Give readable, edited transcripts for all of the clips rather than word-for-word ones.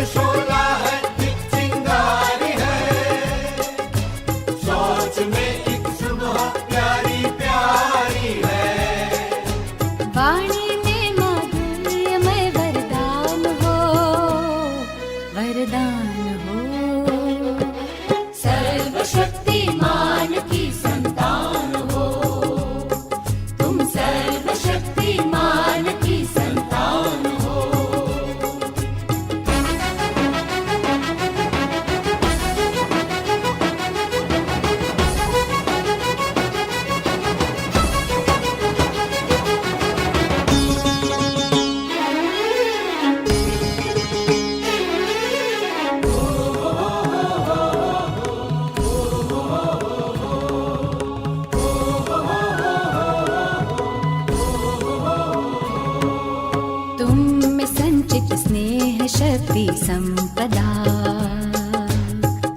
शोला है, एक चिंगारी है, सोच में एक सुबह प्यारी प्यारी है। वाणी में माधुर्यमय वरदान हो, वरदान हो। सर्वशक्तिमान की संतान हो, तुम सर्वशक्तिमान की संतान हो। तुम में संचित स्नेह शक्ति संपदा,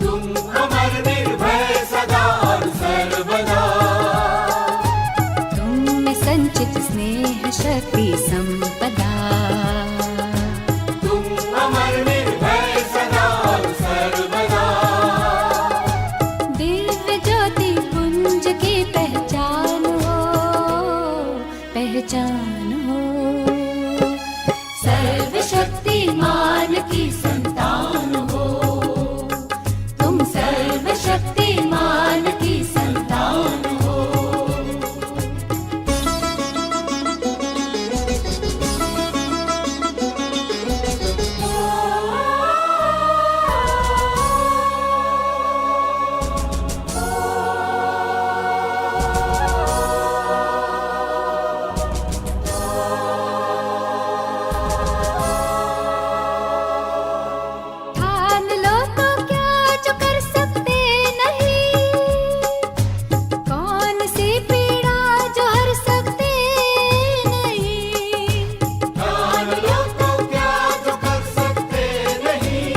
तुम अमर निर्भय सदा और सर्वदा, तुम में संचित स्नेह शक्ति संपदा। तुम अमर निर्भय सदा और सर्वदा। दिव्य ज्योति पुंज की पहचान हो, पहचान हो। सर्वशक्तिमान की संतान हो, तुम सर्वशक्तिमान की संतान हो। ठान लो तो क्या जो कर सकते नहीं, कौन सी पीड़ा जो हर सकते नहीं। ठान लो तो क्या जो कर सकते नहीं,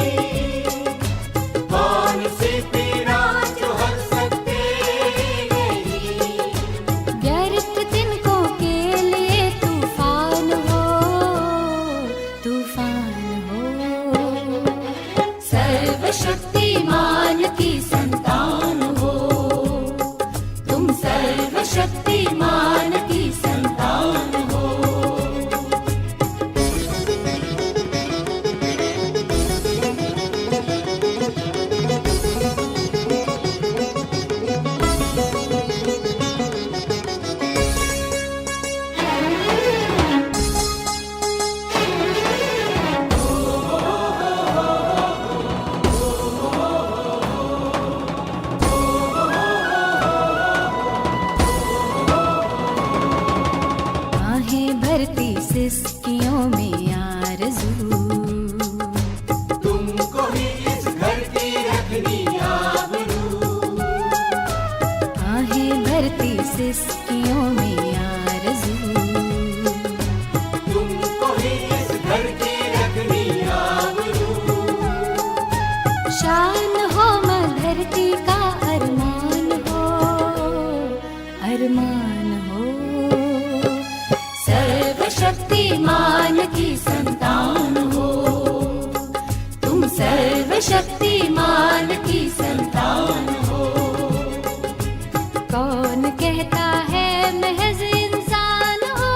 कौन सी पीड़ा जो हर सकते नहीं। व्यर्थ तिनकों के लिए तूफान हो, तूफान हो। सर्वशक्तिमान की संतान हो, तुम सर्वशक्तिमान की संतान हो। आहें भरती सिसकियों में आरज़ू, तुमको ही इस घर की रखनी आबरू, आहें भरती सिसकियों में आरज़ू। तुमको ही इस घर की रखनी आबरू। शान हो मां धरती का अरमान हो, अरमान हो। सर्वशक्तिमान की संतान हो, तुम सर्वशक्तिमान की संतान हो। कौन कहता है महज इंसान हो,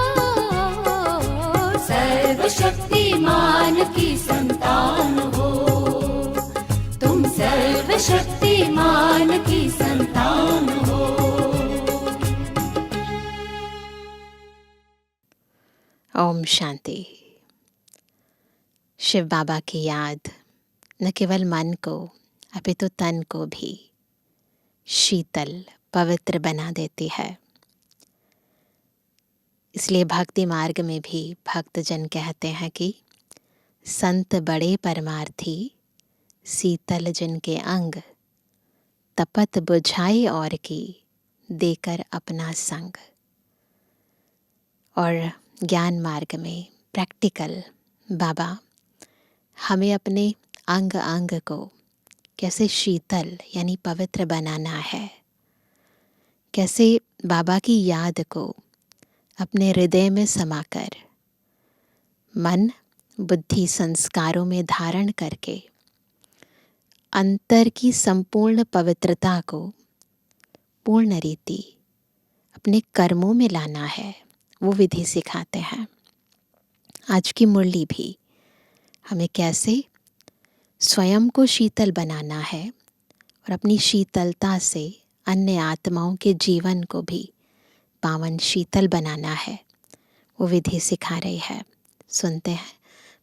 सर्वशक्तिमान की संतान हो, तुम सर्वशक्तिमान की संतान हो। ओम शांति। शिव बाबा की याद न केवल मन को अपितु तन को भी शीतल पवित्र बना देती है। इसलिए भक्ति मार्ग में भी भक्तजन कहते हैं कि संत बड़े परमार्थी, शीतल जिनके अंग, तपत बुझाई और की देकर अपना संग। और ज्ञान मार्ग में प्रैक्टिकल बाबा हमें अपने अंग अंग को कैसे शीतल यानी पवित्र बनाना है, कैसे बाबा की याद को अपने हृदय में समाकर मन बुद्धि संस्कारों में धारण करके अंतर की संपूर्ण पवित्रता को पूर्ण रीति अपने कर्मों में लाना है, वो विधि सिखाते हैं। आज की मुरली भी हमें कैसे स्वयं को शीतल बनाना है और अपनी शीतलता से अन्य आत्माओं के जीवन को भी पावन शीतल बनाना है, वो विधि सिखा रही है। सुनते हैं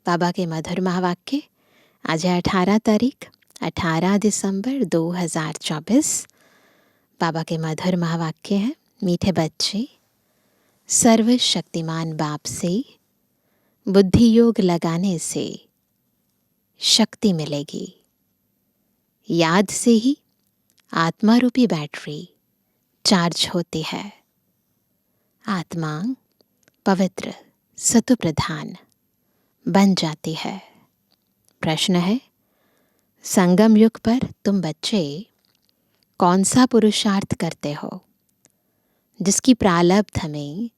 बाबा के मधुर महावाक्य। आज है 18 तारीख, 18 दिसंबर 2024। बाबा के मधुर महावाक्य हैं, मीठे बच्चे, सर्वशक्तिमान बाप से बुद्धि योग लगाने से शक्ति मिलेगी। याद से ही आत्मा रूपी बैटरी चार्ज होती है। आत्मा पवित्र सत्व प्रधान बन जाती है। प्रश्न है, संगम युग पर तुम बच्चे कौन सा पुरुषार्थ करते हो जिसकी प्रारब्ध में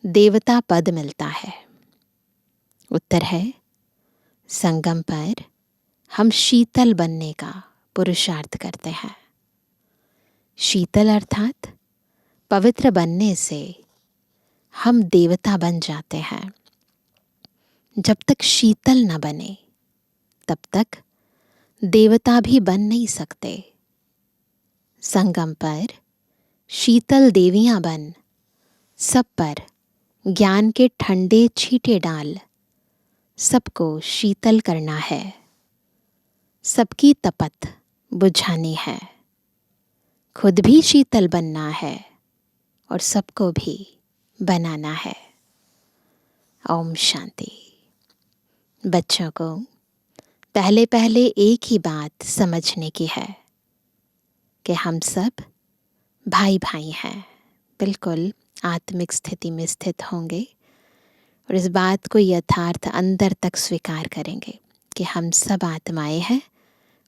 देवता पद मिलता है? उत्तर है, संगम पर हम शीतल बनने का पुरुषार्थ करते हैं। शीतल अर्थात पवित्र बनने से हम देवता बन जाते हैं। जब तक शीतल न बने तब तक देवता भी बन नहीं सकते। संगम पर शीतल देवियां बन सब पर ज्ञान के ठंडे छींटे डाल सबको शीतल करना है, सबकी तपत बुझानी है, खुद भी शीतल बनना है और सबको भी बनाना है। ओम शांति। बच्चों को पहले पहले एक ही बात समझने की है कि हम सब भाई भाई हैं, बिल्कुल आत्मिक स्थिति में स्थित होंगे और इस बात को यथार्थ अंदर तक स्वीकार करेंगे कि हम सब आत्माएं हैं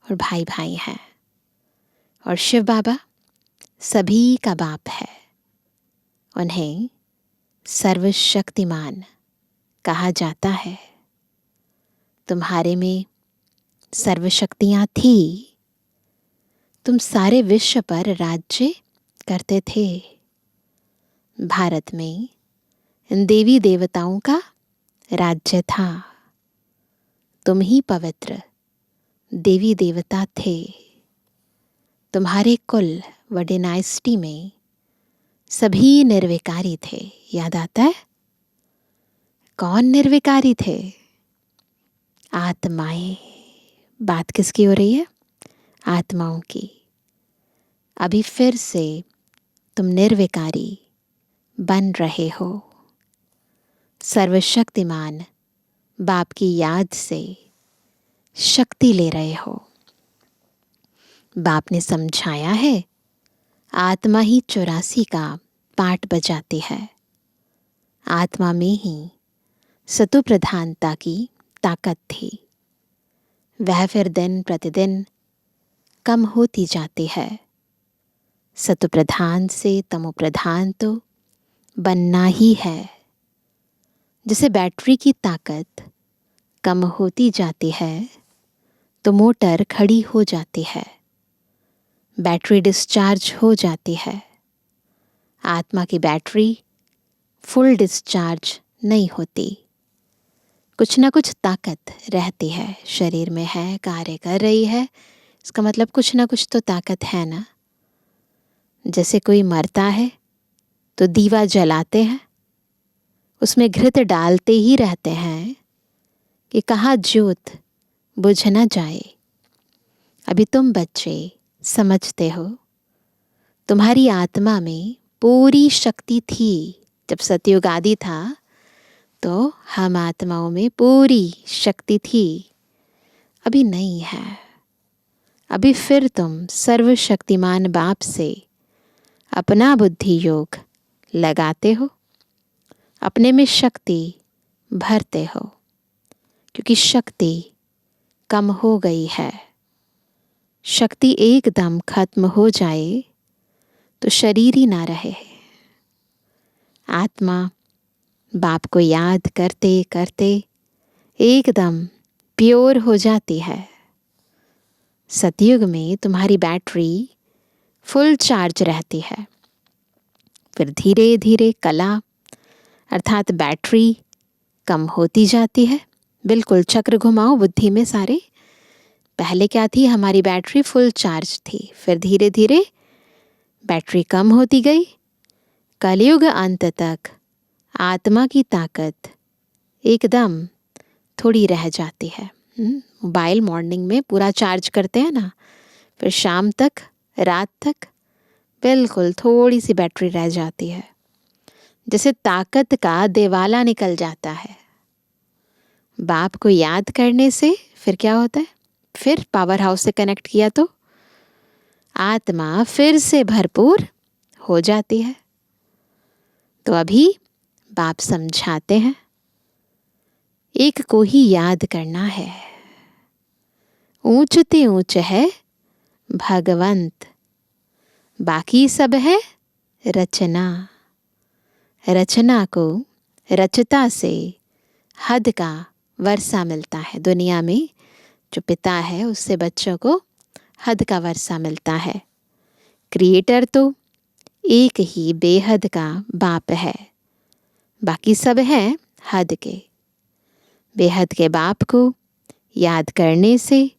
और भाई भाई हैं। और शिव बाबा सभी का बाप है, उन्हें सर्वशक्तिमान कहा जाता है। तुम्हारे में सर्वशक्तियाँ थी, तुम सारे विश्व पर राज्य करते थे। भारत में इन देवी देवताओं का राज्य था। तुम ही पवित्र देवी देवता थे। तुम्हारे कुल व डिनाइस्टी में सभी निर्विकारी थे। याद आता है? कौन निर्विकारी थे? आत्माएं। बात किसकी हो रही है? आत्माओं की। अभी फिर से तुम निर्विकारी बन रहे हो। सर्वशक्तिमान बाप की याद से शक्ति ले रहे हो। बाप ने समझाया है, आत्मा ही 84 का पाठ बजाती है। आत्मा में ही सत्व प्रधानता की ताकत थी। वह फिर दिन प्रतिदिन कम होती जाती है। सत्व प्रधान से तमो प्रधान तो बनना ही है। जैसे बैटरी की ताकत कम होती जाती है तो मोटर खड़ी हो जाती है, बैटरी डिस्चार्ज हो जाती है। आत्मा की बैटरी फुल डिस्चार्ज नहीं होती, कुछ ना कुछ ताकत रहती है। शरीर में है, कार्य कर रही है, इसका मतलब कुछ ना कुछ तो ताकत है ना। जैसे कोई मरता है तो दीवा जलाते हैं, उसमें घृत डालते ही रहते हैं कि कहाँ ज्योत बुझ न जाए। अभी तुम बच्चे समझते हो, तुम्हारी आत्मा में पूरी शक्ति थी। जब सतयुग आदि था तो हम आत्माओं में पूरी शक्ति थी, अभी नहीं है। अभी फिर तुम सर्वशक्तिमान बाप से अपना बुद्धि योग लगाते हो, अपने में शक्ति भरते हो, क्योंकि शक्ति कम हो गई है। शक्ति एकदम खत्म हो जाए तो शरीर ही ना रहे। आत्मा बाप को याद करते करते एकदम प्योर हो जाती है। सतयुग में तुम्हारी बैटरी फुल चार्ज रहती है। फिर धीरे धीरे कला अर्थात बैटरी कम होती जाती है। बिल्कुल चक्र घुमाओ बुद्धि में सारे। पहले क्या थी, हमारी बैटरी फुल चार्ज थी, फिर धीरे धीरे बैटरी कम होती गई। कलयुग अंत तक आत्मा की ताकत एकदम थोड़ी रह जाती है। मोबाइल मॉर्निंग में पूरा चार्ज करते हैं ना, फिर शाम तक रात तक बिल्कुल थोड़ी सी बैटरी रह जाती है। जैसे ताकत का देवाला निकल जाता है। बाप को याद करने से फिर क्या होता है, फिर पावर हाउस से कनेक्ट किया तो आत्मा फिर से भरपूर हो जाती है। तो अभी बाप समझाते हैं, एक को ही याद करना है। ऊंचते ऊंच है भगवंत, बाकी सब है रचना। रचना को रचता से हद का वर्षा मिलता है। दुनिया में जो पिता है उससे बच्चों को हद का वर्षा मिलता है। क्रिएटर तो एक ही बेहद का बाप है, बाकी सब है हद के। बेहद के बाप को याद करने से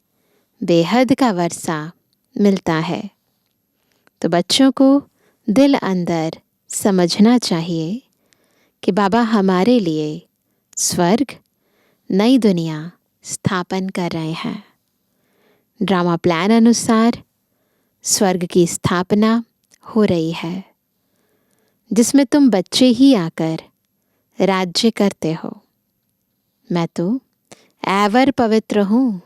बेहद का वर्षा मिलता है। तो बच्चों को दिल अंदर समझना चाहिए कि बाबा हमारे लिए स्वर्ग, नई दुनिया स्थापन कर रहे हैं। ड्रामा प्लान अनुसार स्वर्ग की स्थापना हो रही है, जिसमें तुम बच्चे ही आकर राज्य करते हो। मैं तो एवर पवित्र हूँ।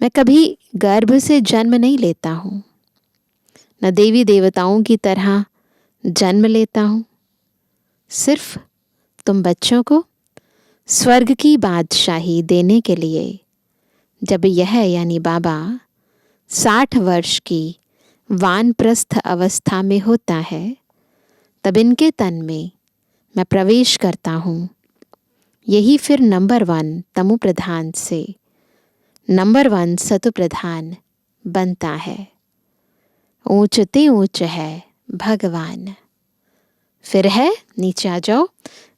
मैं कभी गर्भ से जन्म नहीं लेता हूँ, न देवी देवताओं की तरह जन्म लेता हूँ। सिर्फ तुम बच्चों को स्वर्ग की बादशाही देने के लिए जब यह यानी बाबा 60 वर्ष की वानप्रस्थ अवस्था में होता है, तब इनके तन में मैं प्रवेश करता हूँ। यही फिर नंबर 1 तमु प्रधान से नंबर 1 सतु प्रधान बनता है। ऊंचते ऊंच है भगवान। फिर है, नीचे आ जाओ,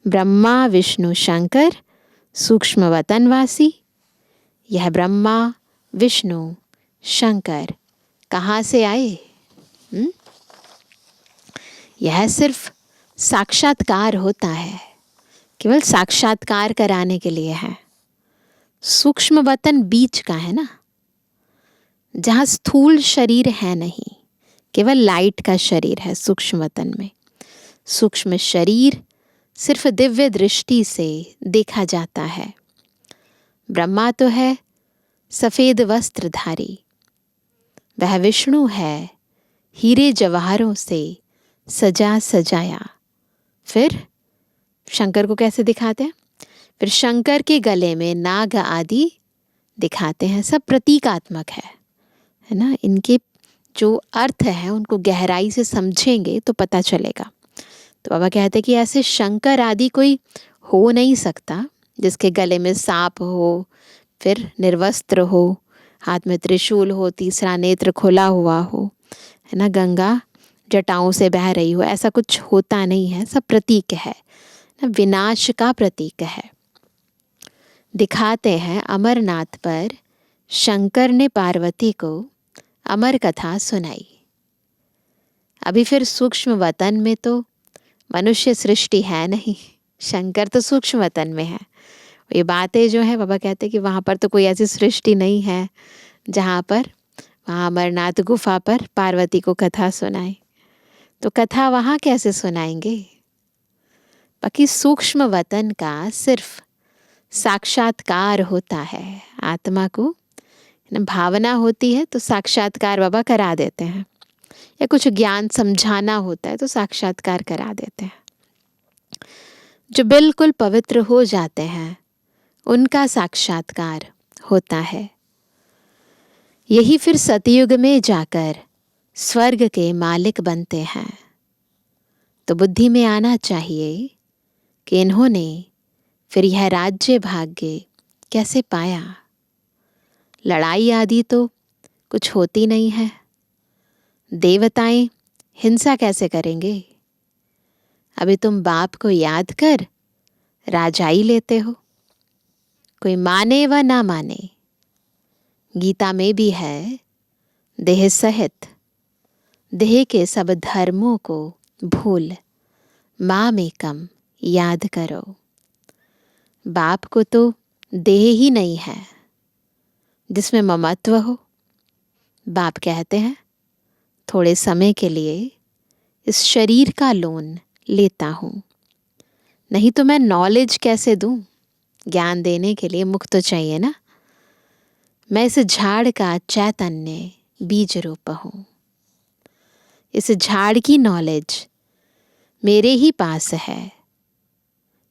ब्रह्मा विष्णु शंकर सूक्ष्म वतनवासी। यह ब्रह्मा विष्णु शंकर कहाँ से आए? यह सिर्फ साक्षात्कार होता है, केवल साक्षात्कार कराने के लिए है। सूक्ष्म वतन बीच का है ना, जहाँ स्थूल शरीर है नहीं, केवल लाइट का शरीर है सूक्ष्म वतन में। सूक्ष्म शरीर सिर्फ दिव्य दृष्टि से देखा जाता है। ब्रह्मा तो है सफ़ेद वस्त्रधारी, वह विष्णु है हीरे जवाहरों से सजा सजाया। फिर शंकर को कैसे दिखाते हैं? फिर शंकर के गले में नाग आदि दिखाते हैं। सब प्रतीकात्मक है ना। इनके जो अर्थ है उनको गहराई से समझेंगे तो पता चलेगा। तो बाबा कहते हैं कि ऐसे शंकर आदि कोई हो नहीं सकता जिसके गले में सांप हो, फिर निर्वस्त्र हो, हाथ में त्रिशूल हो, तीसरा नेत्र खुला हुआ हो, है ना, गंगा जटाओं से बह रही हो। ऐसा कुछ होता नहीं है। सब प्रतीक है ना, विनाश का प्रतीक है। दिखाते हैं अमरनाथ पर शंकर ने पार्वती को अमर कथा सुनाई। अभी फिर सूक्ष्म वतन में तो मनुष्य सृष्टि है नहीं, शंकर तो सूक्ष्म वतन में है। ये बातें जो है बाबा कहते हैं कि वहाँ पर तो कोई ऐसी सृष्टि नहीं है जहाँ पर वहाँ अमरनाथ गुफा पर पार्वती को कथा सुनाए। तो कथा वहाँ कैसे सुनाएंगे? बाकी सूक्ष्म वतन का सिर्फ साक्षात्कार होता है। आत्मा को भावना होती है तो साक्षात्कार बाबा करा देते हैं, या कुछ ज्ञान समझाना होता है तो साक्षात्कार करा देते हैं। जो बिल्कुल पवित्र हो जाते हैं उनका साक्षात्कार होता है। यही फिर सतयुग में जाकर स्वर्ग के मालिक बनते हैं। तो बुद्धि में आना चाहिए कि इन्होंने फिर यह राज्य भाग्य कैसे पाया? लड़ाई आदि तो कुछ होती नहीं है। देवताएं हिंसा कैसे करेंगे? अभी तुम बाप को याद कर राजाई लेते हो। कोई माने व ना माने, गीता में भी है, देह सहित देह के सब धर्मों को भूल माम एकम याद करो। बाप को तो देह ही नहीं है जिसमें ममत्व हो। बाप कहते हैं थोड़े समय के लिए इस शरीर का लोन लेता हूँ, नहीं तो मैं नॉलेज कैसे दूँ? ज्ञान देने के लिए मुख तो चाहिए ना। मैं इस झाड़ का चैतन्य बीज रूप हूँ। इस झाड़ की नॉलेज मेरे ही पास है।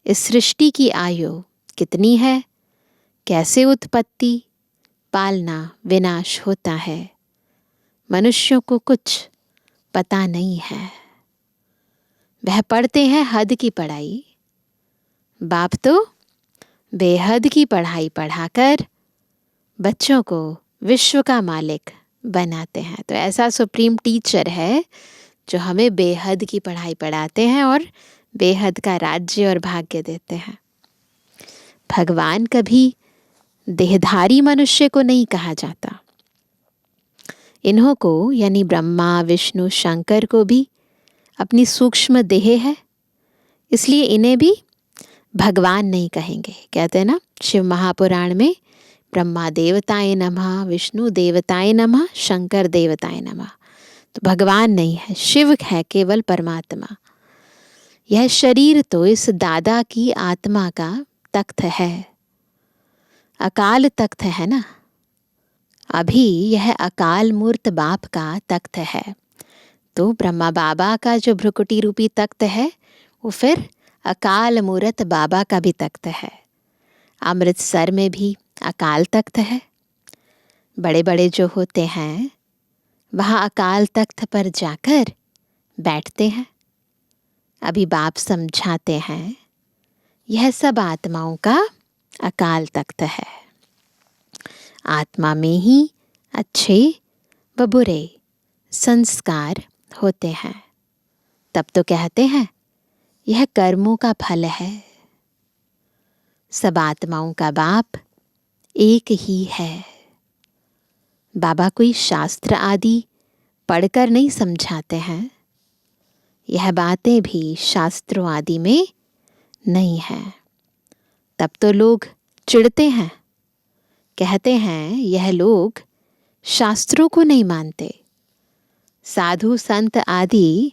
इस सृष्टि की आयु कितनी है, कैसे उत्पत्ति पालना विनाश होता है, मनुष्यों को कुछ पता नहीं है। वह पढ़ते हैं हद की पढ़ाई, बाप तो बेहद की पढ़ाई पढ़ाकर बच्चों को विश्व का मालिक बनाते हैं। तो ऐसा सुप्रीम टीचर है जो हमें बेहद की पढ़ाई पढ़ाते हैं और बेहद का राज्य और भाग्य देते हैं। भगवान कभी देहधारी मनुष्य को नहीं कहा जाता। इन्हों को यानी ब्रह्मा विष्णु शंकर को भी अपनी सूक्ष्म देह है, इसलिए इन्हें भी भगवान नहीं कहेंगे। कहते हैं ना शिव महापुराण में, ब्रह्मा देवताय नमः, विष्णु देवताय नमः, शंकर देवताय नमः। तो भगवान नहीं है, शिव है केवल परमात्मा। यह शरीर तो इस दादा की आत्मा का तख्त है, अकाल तख्त है ना। अभी यह अकाल मूर्त बाप का तख्त है। तो ब्रह्मा बाबा का जो भ्रुकुटी रूपी तख्त है वो फिर अकाल मूर्त बाबा का भी तख्त है। अमृतसर में भी अकाल तख्त है। बड़े बड़े जो होते हैं वहाँ अकाल तख्त पर जाकर बैठते हैं। अभी बाप समझाते हैं यह सब आत्माओं का अकाल तख्त है। आत्मा में ही अच्छे व बुरे संस्कार होते हैं। तब तो कहते हैं यह कर्मों का फल है। सब आत्माओं का बाप एक ही है। बाबा कोई शास्त्र आदि पढ़कर नहीं समझाते हैं। यह बातें भी शास्त्रों आदि में नहीं हैं। तब तो लोग चिढ़ते हैं, कहते हैं यह लोग शास्त्रों को नहीं मानते। साधु संत आदि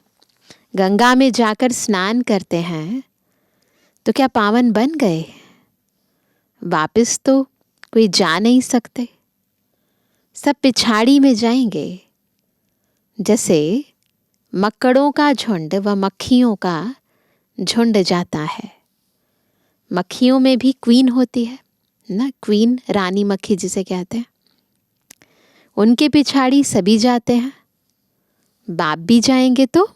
गंगा में जाकर स्नान करते हैं तो क्या पावन बन गए? वापस तो कोई जा नहीं सकते, सब पिछाड़ी में जाएंगे। जैसे मक्कड़ों का झुंड व मक्खियों का झुंड जाता है। मक्खियों में भी क्वीन होती है ना, क्वीन रानी मक्खी जिसे कहते हैं। उनके पिछाड़ी सभी जाते हैं। बाप भी जाएंगे तो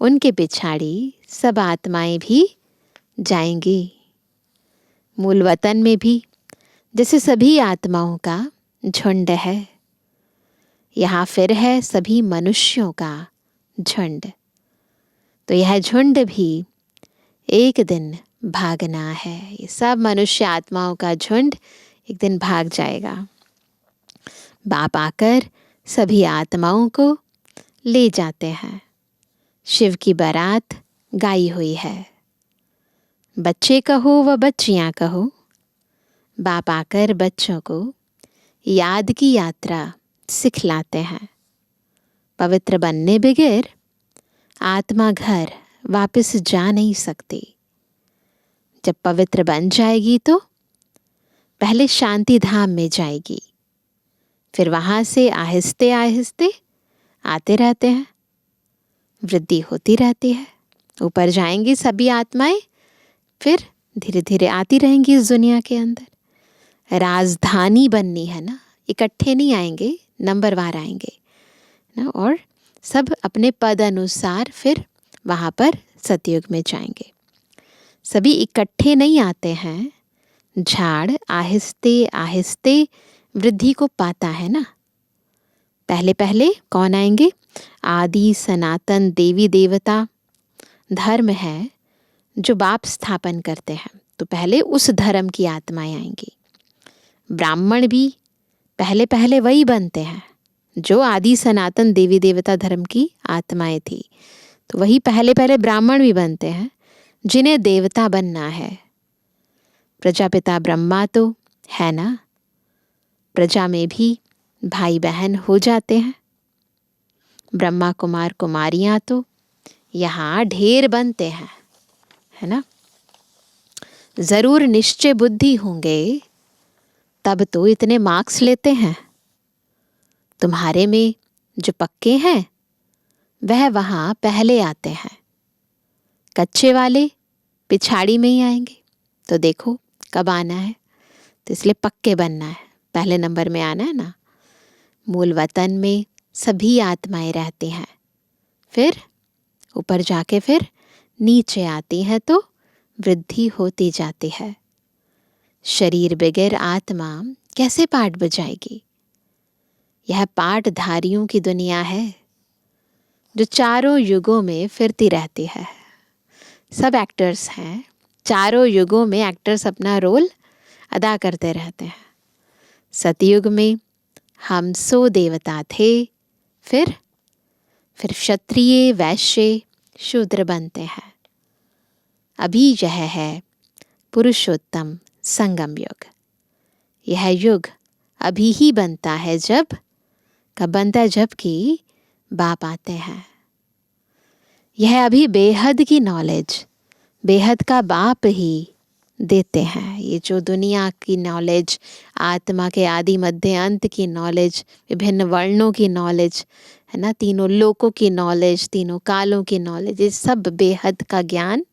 उनके पिछाड़ी सब आत्माएं भी जाएंगी। मूल वतन में भी जैसे सभी आत्माओं का झुंड है, यहाँ फिर है सभी मनुष्यों का झुंड। तो यह झुंड भी एक दिन भागना है। ये सब मनुष्य आत्माओं का झुंड एक दिन भाग जाएगा। बाप आकर सभी आत्माओं को ले जाते हैं। शिव की बारात गाई हुई है। बच्चे कहो व बच्चियाँ कहो, बाप आकर बच्चों को याद की यात्रा सिखलाते हैं। पवित्र बनने बगैर आत्मा घर वापस जा नहीं सकती। जब पवित्र बन जाएगी तो पहले शांति धाम में जाएगी, फिर वहाँ से आहिस्ते आहिस्ते आते रहते हैं, वृद्धि होती रहती है। ऊपर जाएंगी सभी आत्माएं, फिर धीरे धीरे आती रहेंगी इस दुनिया के अंदर। राजधानी बननी है ना, इकट्ठे नहीं आएंगे, नंबरवार आएंगे ना, और सब अपने पद अनुसार फिर वहाँ पर सतयुग में जाएंगे। सभी इकट्ठे नहीं आते हैं। झाड़ आहिस्ते आहिस्ते वृद्धि को पाता है ना। पहले पहले कौन आएंगे? आदि सनातन देवी देवता धर्म है जो बाप स्थापन करते हैं, तो पहले उस धर्म की आत्माएं आएंगी। ब्राह्मण भी पहले पहले वही बनते हैं जो आदि सनातन देवी देवता धर्म की आत्माएं थी, तो वही पहले पहले ब्राह्मण भी बनते हैं जिन्हें देवता बनना है। प्रजापिता ब्रह्मा तो है ना, प्रजा में भी भाई बहन हो जाते हैं। ब्रह्मा कुमार कुमारियां तो यहाँ ढेर बनते हैं, है ना। जरूर निश्चय बुद्धि होंगे तब तो इतने मार्क्स लेते हैं। तुम्हारे में जो पक्के हैं वह वहाँ पहले आते हैं, कच्चे वाले पिछाड़ी में ही आएंगे। तो देखो कब आना है, तो इसलिए पक्के बनना है, पहले नंबर में आना है ना। मूल वतन में सभी आत्माएं रहती हैं, फिर ऊपर जाके फिर नीचे आती हैं तो वृद्धि होती जाती है। शरीर बगैर आत्मा कैसे पाठ बजाएगी? यह पाठधारियों की दुनिया है जो चारों युगों में फिरती रहती है। सब एक्टर्स हैं, चारों युगों में एक्टर्स अपना रोल अदा करते रहते हैं। सतयुग में हम 100 देवता थे, फिर क्षत्रिय वैश्य शूद्र बनते हैं। अभी यह है पुरुषोत्तम संगम युग। यह युग अभी ही बनता है, कब बनता है? जब कि बाप आते हैं। यह अभी बेहद की नॉलेज बेहद का बाप ही देते हैं। ये जो दुनिया की नॉलेज, आत्मा के आदि मध्य अंत की नॉलेज, विभिन्न वर्णों की नॉलेज, है ना, तीनों लोकों की नॉलेज, तीनों कालों की नॉलेज, ये सब बेहद का ज्ञान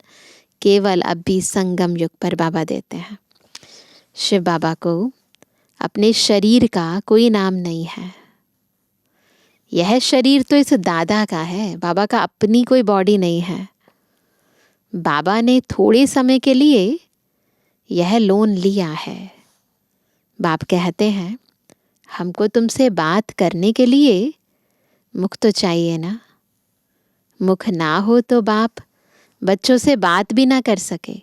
केवल अभी संगम युग पर बाबा देते हैं। शिव बाबा को अपने शरीर का कोई नाम नहीं है। यह शरीर तो इस दादा का है, बाबा का अपनी कोई बॉडी नहीं है। बाबा ने थोड़े समय के लिए यह लोन लिया है। बाप कहते हैं हमको तुमसे बात करने के लिए मुख तो चाहिए ना। मुख ना हो तो बाप बच्चों से बात भी ना कर सके।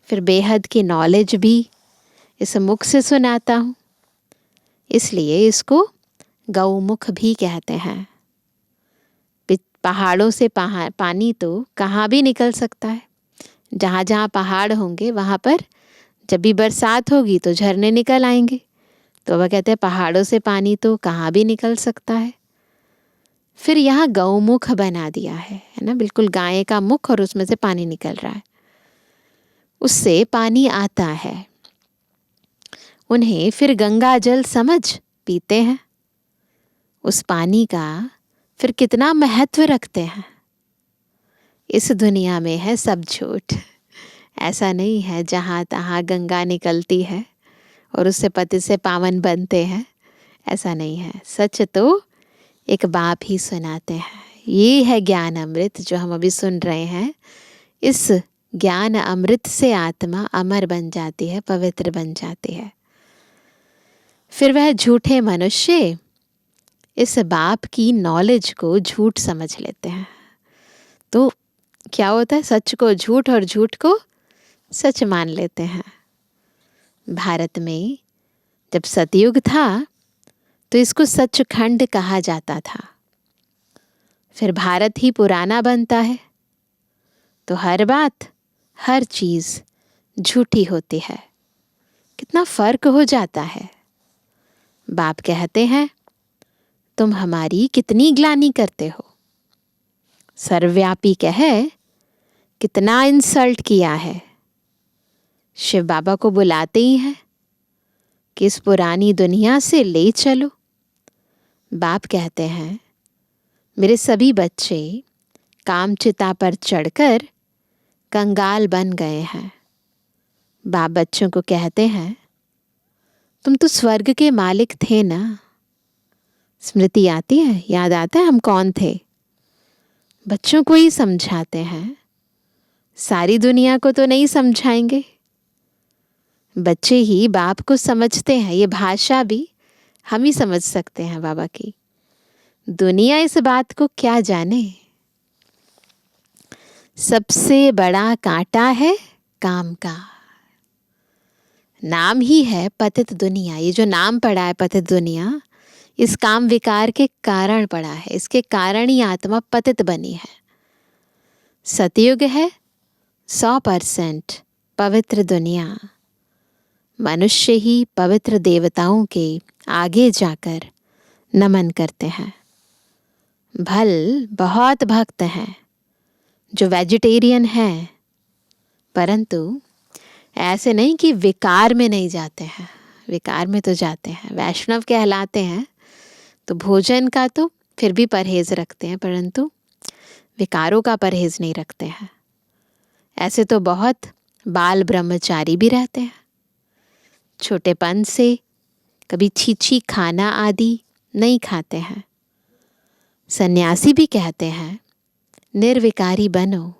फिर बेहद की नॉलेज भी इस मुख से सुनाता हूँ, इसलिए इसको गौमुख भी कहते हैं। पहाड़ों से पानी तो कहाँ भी निकल सकता है। जहाँ जहाँ पहाड़ होंगे वहाँ पर जब भी बरसात होगी तो झरने निकल आएंगे। तो वह कहते हैं पहाड़ों से पानी तो कहाँ भी निकल सकता है। फिर यहाँ गौमुख बना दिया है ना, बिल्कुल गाय का मुख और उसमें से पानी निकल रहा है, उससे पानी आता है। उन्हें फिर गंगा जल समझ पीते हैं। उस पानी का फिर कितना महत्व रखते हैं। इस दुनिया में है सब झूठ। ऐसा नहीं है जहाँ तहाँ गंगा निकलती है और उससे पति से पावन बनते हैं, ऐसा नहीं है। सच तो एक बाप ही सुनाते हैं। ये है ज्ञान अमृत जो हम अभी सुन रहे हैं। इस ज्ञान अमृत से आत्मा अमर बन जाती है, पवित्र बन जाती है। फिर वह झूठे मनुष्य इस बाप की नॉलेज को झूठ समझ लेते हैं। तो क्या होता है, सच को झूठ और झूठ को सच मान लेते हैं। भारत में जब सतयुग था तो इसको सचखंड कहा जाता था। फिर भारत ही पुराना बनता है तो हर बात, हर चीज़ झूठी होती है। कितना फर्क हो जाता है। बाप कहते हैं तुम हमारी कितनी ग्लानि करते हो। सर्वव्यापी कहे कितना इंसल्ट किया है। शिव बाबा को बुलाते ही हैं कि इस पुरानी दुनिया से ले चलो। बाप कहते हैं मेरे सभी बच्चे कामचिता पर चढ़कर कंगाल बन गए हैं। बाप बच्चों को कहते हैं तुम तो स्वर्ग के मालिक थे ना। स्मृति आती है, याद आता है हम कौन थे। बच्चों को ही समझाते हैं सारी दुनिया को तो नहीं समझाएंगे, बच्चे ही बाप को समझते हैं। ये भाषा भी हम ही समझ सकते हैं बाबा की। दुनिया इस बात को क्या जाने। सबसे बड़ा कांटा है काम का। नाम ही है पतित दुनिया। ये जो नाम पड़ा है पतित दुनिया, इस काम विकार के कारण पड़ा है। इसके कारण ही आत्मा पतित बनी है। सतयुग है 100% पवित्र दुनिया। मनुष्य ही पवित्र देवताओं के आगे जाकर नमन करते हैं। भल बहुत भक्त हैं जो वेजिटेरियन हैं, परंतु ऐसे नहीं कि विकार में नहीं जाते हैं। विकार में तो जाते हैं, वैष्णव कहलाते हैं, तो भोजन का तो फिर भी परहेज रखते हैं, परंतु विकारों का परहेज नहीं रखते हैं। ऐसे तो बहुत बाल ब्रह्मचारी भी रहते हैं। छोटेपन से कभी छीछी खाना आदि नहीं खाते हैं। सन्यासी भी कहते हैं निर्विकारी बनो।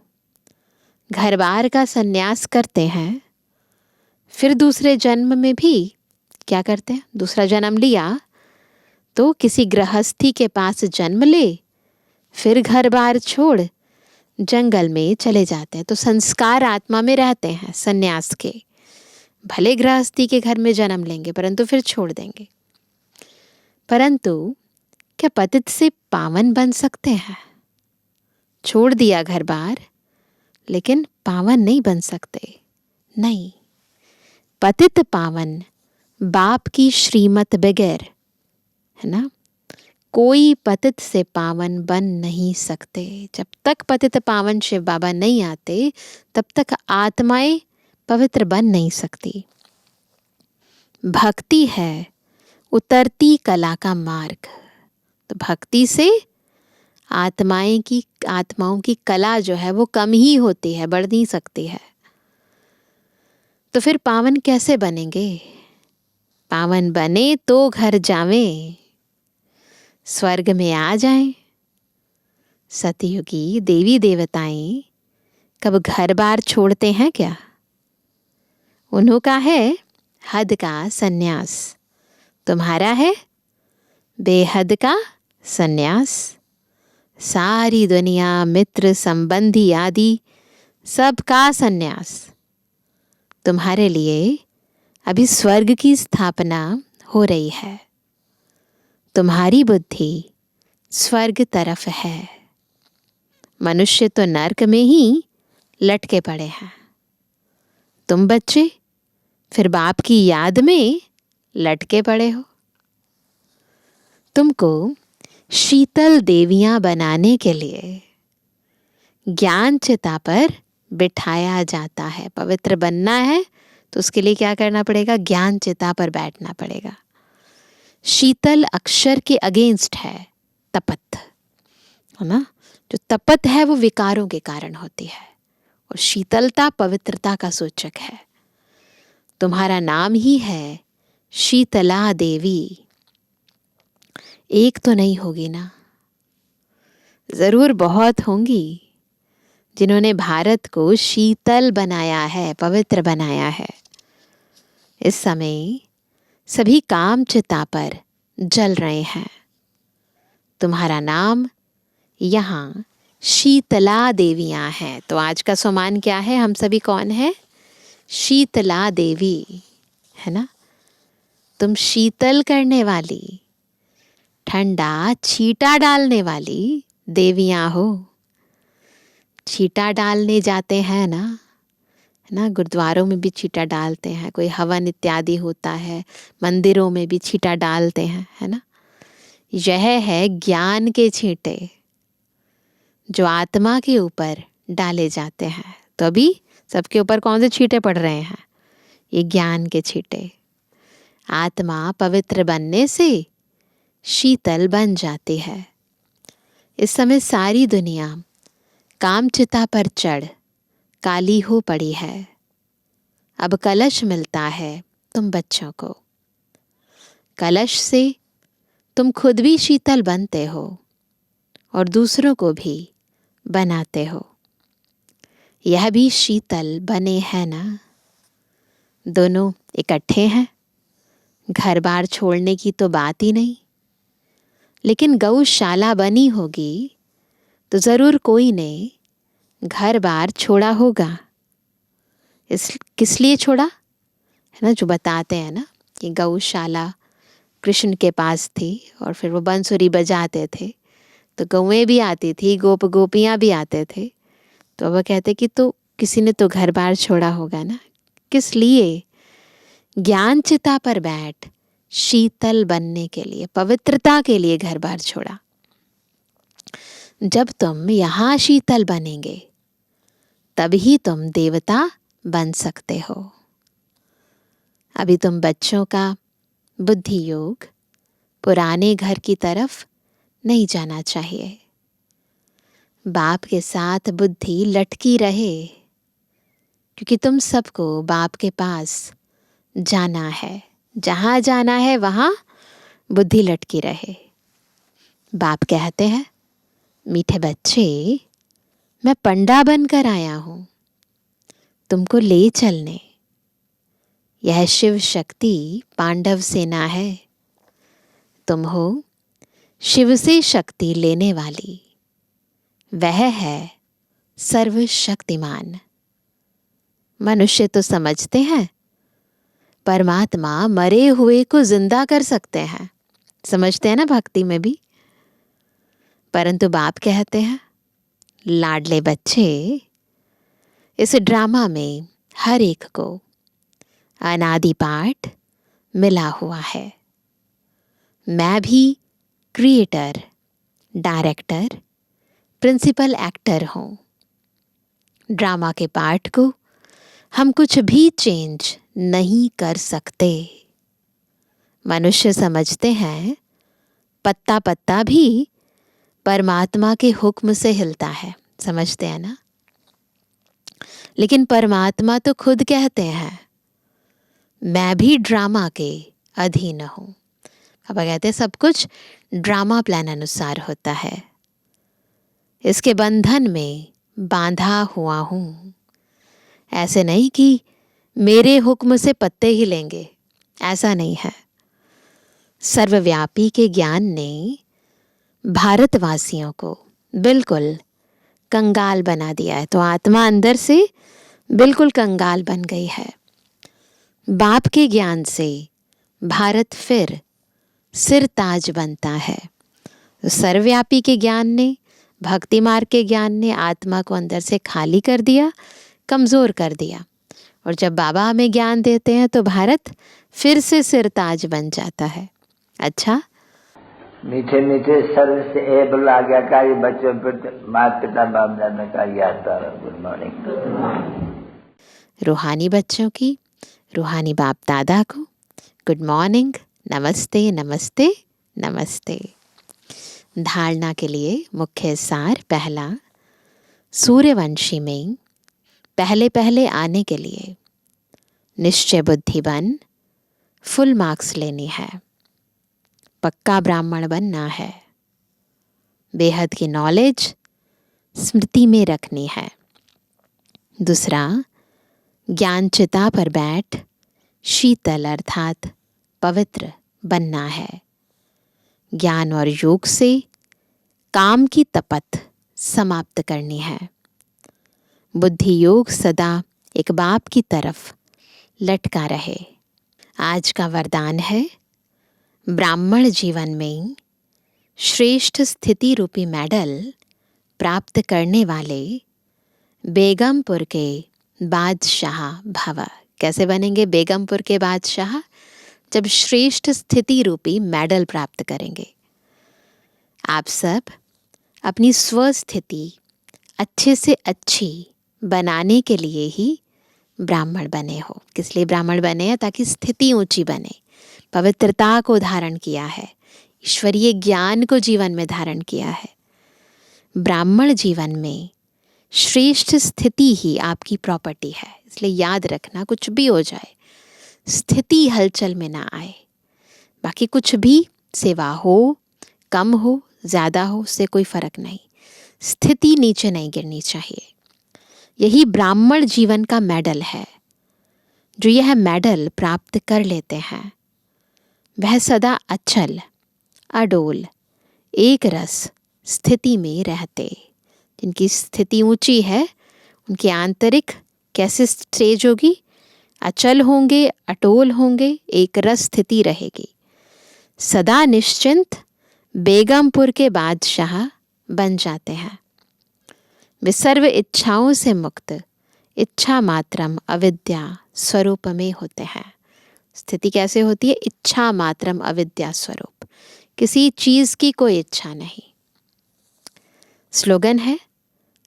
घर बार का सन्यास करते हैं, फिर दूसरे जन्म में भी क्या करते हैं? दूसरा जन्म लिया तो किसी गृहस्थी के पास जन्म ले, फिर घर बार छोड़ जंगल में चले जाते हैं। तो संस्कार आत्मा में रहते हैं सन्यास के। भले गृहस्थी के घर में जन्म लेंगे परंतु फिर छोड़ देंगे। परंतु क्या पतित से पावन बन सकते हैं? छोड़ दिया घर बार, लेकिन पावन नहीं बन सकते। नहीं, पतित पावन बाप की श्रीमत बगैर, है ना, कोई पतित से पावन बन नहीं सकते। जब तक पतित पावन शिव बाबा नहीं आते, तब तक आत्माएं पवित्र बन नहीं सकती। भक्ति है उतरती कला का मार्ग। तो भक्ति से आत्माओं की कला जो है वो कम ही होती है, बढ़ नहीं सकती है। तो फिर पावन कैसे बनेंगे? पावन बने तो घर जावें, स्वर्ग में आ जाएं। सतयुगी देवी देवताएं कब घर बार छोड़ते हैं क्या? उन्हों का है हद का सन्यास, तुम्हारा है बेहद का सन्यास। सारी दुनिया, मित्र, संबंधी आदि सबका सन्यास। तुम्हारे लिए अभी स्वर्ग की स्थापना हो रही है। तुम्हारी बुद्धि स्वर्ग तरफ है। मनुष्य तो नरक में ही लटके पड़े हैं। तुम बच्चे फिर बाप की याद में लटके पड़े हो। तुमको शीतल देवियां बनाने के लिए ज्ञान चिता पर बिठाया जाता है। पवित्र बनना है तो उसके लिए क्या करना पड़ेगा? ज्ञान चिता पर बैठना पड़ेगा। शीतल अक्षर के अगेंस्ट है तपत, है ना। जो तपत है वो विकारों के कारण होती है, और शीतलता पवित्रता का सूचक है। तुम्हारा नाम ही है शीतला देवी। एक तो नहीं होगी ना, जरूर बहुत होंगी जिन्होंने भारत को शीतल बनाया है, पवित्र बनाया है। इस समय सभी काम चिता पर जल रहे हैं। तुम्हारा नाम यहाँ शीतला देवियां हैं। तो आज का सम्मान क्या है? हम सभी कौन है? शीतला देवी, है ना। तुम शीतल करने वाली, ठंडा छींटा डालने वाली देवियां हो। छींटा डालने जाते हैं ना, है ना। गुरुद्वारों में भी छींटा डालते हैं, कोई हवन इत्यादि होता है, मंदिरों में भी छींटा डालते हैं, है ना। यह है ज्ञान के छींटे जो आत्मा के ऊपर डाले जाते हैं। तो अभी सबके ऊपर कौन से छींटे पड़ रहे हैं? ये ज्ञान के छींटे। आत्मा पवित्र बनने से शीतल बन जाती है। इस समय सारी दुनिया कामचिता पर चढ़ काली हो पड़ी है। अब कलश मिलता है तुम बच्चों को। कलश से तुम खुद भी शीतल बनते हो और दूसरों को भी बनाते हो। यह भी शीतल बने हैं ना। दोनों इकट्ठे हैं, घर बार छोड़ने की तो बात ही नहीं। लेकिन गौशाला बनी होगी तो ज़रूर कोई ने घर बार छोड़ा होगा। इस किस लिए छोड़ा है ना, जो बताते हैं ना कि गौशाला कृष्ण के पास थी और फिर वो बंसुरी बजाते थे तो गौएं भी आती थी, गोपियाँ भी आते थे। तो वह कहते कि तो किसी ने तो घर बार छोड़ा होगा ना। किस लिए? ज्ञान चिता पर बैठ शीतल बनने के लिए, पवित्रता के लिए घर बार छोड़ा। जब तुम यहाँ शीतल बनेंगे तभी तुम देवता बन सकते हो। अभी तुम बच्चों का बुद्धि योग पुराने घर की तरफ नहीं जाना चाहिए। बाप के साथ बुद्धि लटकी रहे, क्योंकि तुम सबको बाप के पास जाना है। जहाँ जाना है वहाँ बुद्धि लटकी रहे। बाप कहते हैं, मीठे बच्चे, मैं पंडा बनकर आया हूँ तुमको ले चलने। यह शिव शक्ति पांडव सेना है। तुम हो शिव से शक्ति लेने वाली। वह है सर्वशक्तिमान। मनुष्य तो समझते हैं परमात्मा मरे हुए को जिंदा कर सकते हैं, समझते हैं ना भक्ति में भी। परंतु बाप कहते हैं, लाडले बच्चे, इस ड्रामा में हर एक को अनादि पाठ मिला हुआ है। मैं भी क्रिएटर, डायरेक्टर, प्रिंसिपल एक्टर हूँ। ड्रामा के पार्ट को हम कुछ भी चेंज नहीं कर सकते। मनुष्य समझते हैं पत्ता पत्ता भी परमात्मा के हुक्म से हिलता है, समझते हैं ना। लेकिन परमात्मा तो खुद कहते हैं, मैं भी ड्रामा के अधीन हूँ। अब कहते हैं सब कुछ ड्रामा प्लान अनुसार होता है। इसके बंधन में बांधा हुआ हूँ। ऐसे नहीं कि मेरे हुक्म से पत्ते ही लेंगे, ऐसा नहीं है। सर्वव्यापी के ज्ञान ने भारतवासियों को बिल्कुल कंगाल बना दिया है। तो आत्मा अंदर से बिल्कुल कंगाल बन गई है। बाप के ज्ञान से भारत फिर सिरताज बनता है। तो सर्वव्यापी के ज्ञान ने, भक्ति मार्ग के ज्ञान ने आत्मा को अंदर से खाली कर दिया, कमज़ोर कर दिया। और जब बाबा हमें ज्ञान देते हैं तो भारत फिर से सिरताज बन जाता है। अच्छा, मीठे मीठे सर्व से एबल आज्ञाकारी बच्चों पर माता पिता बाप दादा का याद। Good morning. रूहानी बच्चों की, रूहानी बाप दादा को गुड मॉर्निंग, नमस्ते नमस्ते नमस्ते। धारणा के लिए मुख्य सार। पहला, सूर्यवंशी में पहले पहले आने के लिए निश्चय बुद्धि बन फुल मार्क्स लेनी है, पक्का ब्राह्मण बनना है, बेहद की नॉलेज स्मृति में रखनी है। दूसरा, ज्ञान चिता पर बैठ शीतल अर्थात पवित्र बनना है। ज्ञान और योग से काम की तपत समाप्त करनी है। बुद्धि योग सदा एक बाप की तरफ लटका रहे। आज का वरदान है, ब्राह्मण जीवन में श्रेष्ठ स्थिति रूपी मेडल प्राप्त करने वाले बेगमपुर के बादशाह भव। कैसे बनेंगे बेगमपुर के बादशाह? जब श्रेष्ठ स्थिति रूपी मेडल प्राप्त करेंगे। आप सब अपनी स्वस्थिति अच्छे से अच्छी बनाने के लिए ही ब्राह्मण बने हो। किस लिए ब्राह्मण बने हैं? ताकि स्थिति ऊंची बने, पवित्रता को धारण किया है, ईश्वरीय ज्ञान को जीवन में धारण किया है। ब्राह्मण जीवन में श्रेष्ठ स्थिति ही आपकी प्रॉपर्टी है। इसलिए याद रखना, कुछ भी हो जाए स्थिति हलचल में ना आए। बाकी कुछ भी, सेवा हो, कम हो, ज़्यादा हो, उससे कोई फ़र्क नहीं। स्थिति नीचे नहीं गिरनी चाहिए। यही ब्राह्मण जीवन का मेडल है। जो यह मेडल प्राप्त कर लेते हैं वह सदा अचल, अडोल, एक रस स्थिति में रहते। जिनकी स्थिति ऊंची है उनकी आंतरिक कैसी स्टेज होगी? अचल होंगे, अटोल होंगे, एक रस स्थिति रहेगी। सदा निश्चिंत बेगमपुर के बादशाह बन जाते हैं। वे सर्व इच्छाओं से मुक्त, इच्छा मात्रम अविद्या स्वरूप में होते हैं। स्थिति कैसे होती है? इच्छा मात्रम अविद्या स्वरूप, किसी चीज की कोई इच्छा नहीं। स्लोगन है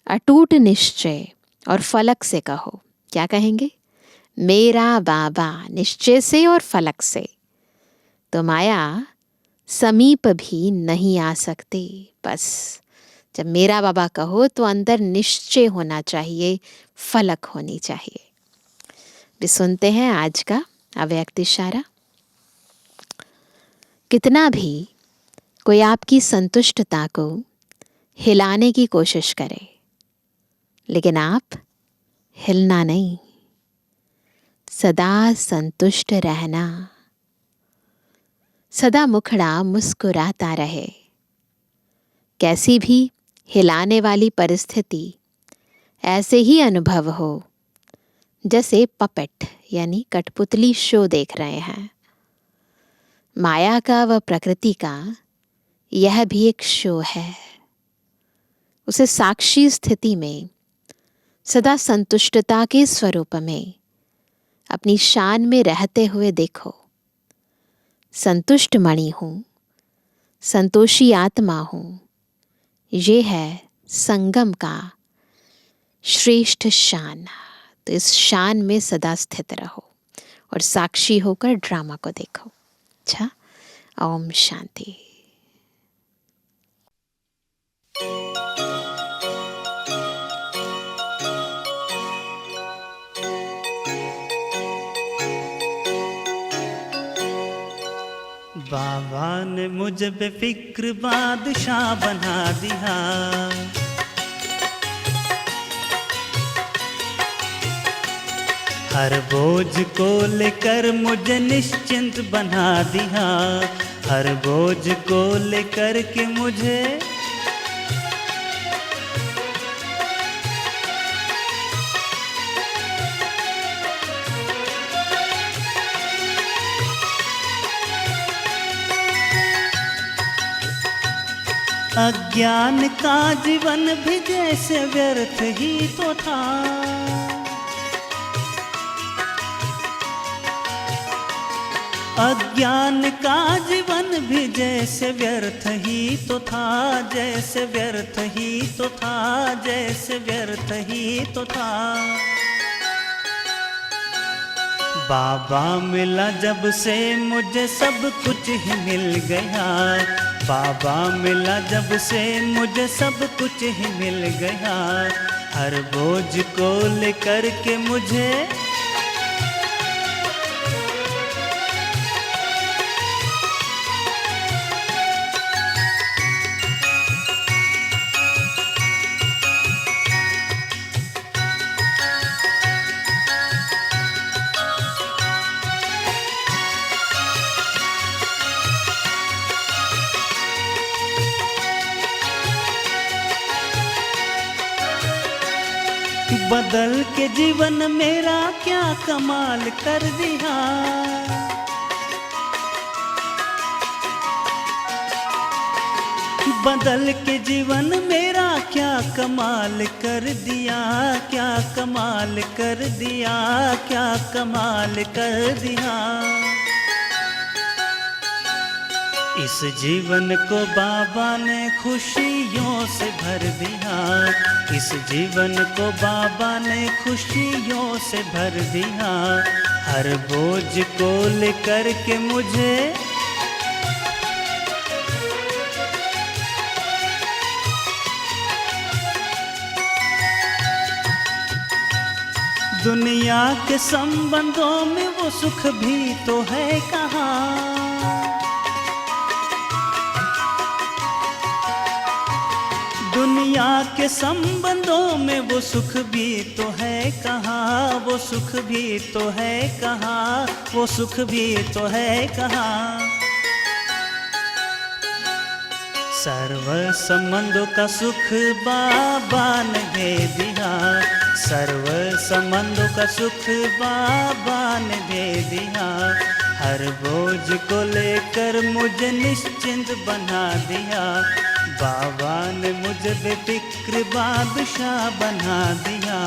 अटूट निश्चय और फलक से कहो। क्या कहेंगे? मेरा बाबा निश्चय से और फलक से, तो माया समीप भी नहीं आ सकती। बस जब मेरा बाबा कहो तो अंदर निश्चय होना चाहिए, फलक होनी चाहिए। भी सुनते हैं आज का अव्यक्त इशारा। कितना भी कोई आपकी संतुष्टता को हिलाने की कोशिश करे, लेकिन आप हिलना नहीं, सदा संतुष्ट रहना, सदा मुखड़ा मुस्कुराता रहे। कैसी भी हिलाने वाली परिस्थिति ऐसे ही अनुभव हो जैसे पपेट यानी कठपुतली शो देख रहे हैं। माया का व प्रकृति का यह भी एक शो है। उसे साक्षी स्थिति में सदा संतुष्टता के स्वरूप में अपनी शान में रहते हुए देखो। संतुष्ट मणि हूँ, संतोषी आत्मा हूँ, ये है संगम का श्रेष्ठ शान। तो इस शान में सदा स्थित रहो और साक्षी होकर ड्रामा को देखो। अच्छा, ओम शांति। बाबा ने मुझे बेफिक्र बादशाह बना दिया। हर बोझ को लेकर मुझे निश्चिंत बना दिया। हर बोझ को लेकर के मुझे अज्ञान का जीवन भी जैसे व्यर्थ ही तो था। अज्ञान का जीवन भी जैसे व्यर्थ ही तो था, जैसे व्यर्थ ही तो था, जैसे व्यर्थ ही तो था। बाबा मिला जब से मुझे सब कुछ ही मिल गया। बाबा मिला जब से मुझे सब कुछ ही मिल गया। हर बोझ को लेकर के मुझे बदल के जीवन मेरा क्या कमाल कर दिया। बदल के जीवन मेरा क्या कमाल कर दिया, क्या कमाल कर दिया, क्या कमाल कर दिया। इस जीवन को बाबा ने खुशियों से भर दिया। इस जीवन को बाबा ने खुशियों से भर दिया। हर बोझ को लेकर के मुझे दुनिया के संबंधों में वो सुख भी तो है कहाँ। दुनिया दुनिया के संबंधों में वो सुख भी तो है कहाँ, वो सुख भी तो है कहाँ, वो सुख भी तो है कहाँ। सर्व संबंधों का सुख बाबा ने दे दिया, सर्व संबंधों का सुख बाबा ने दे दिया। हर बोझ को लेकर मुझे निश्चिंत बना दिया, बाबा ने मुझे बेफिक्र बादशाह बना दिया।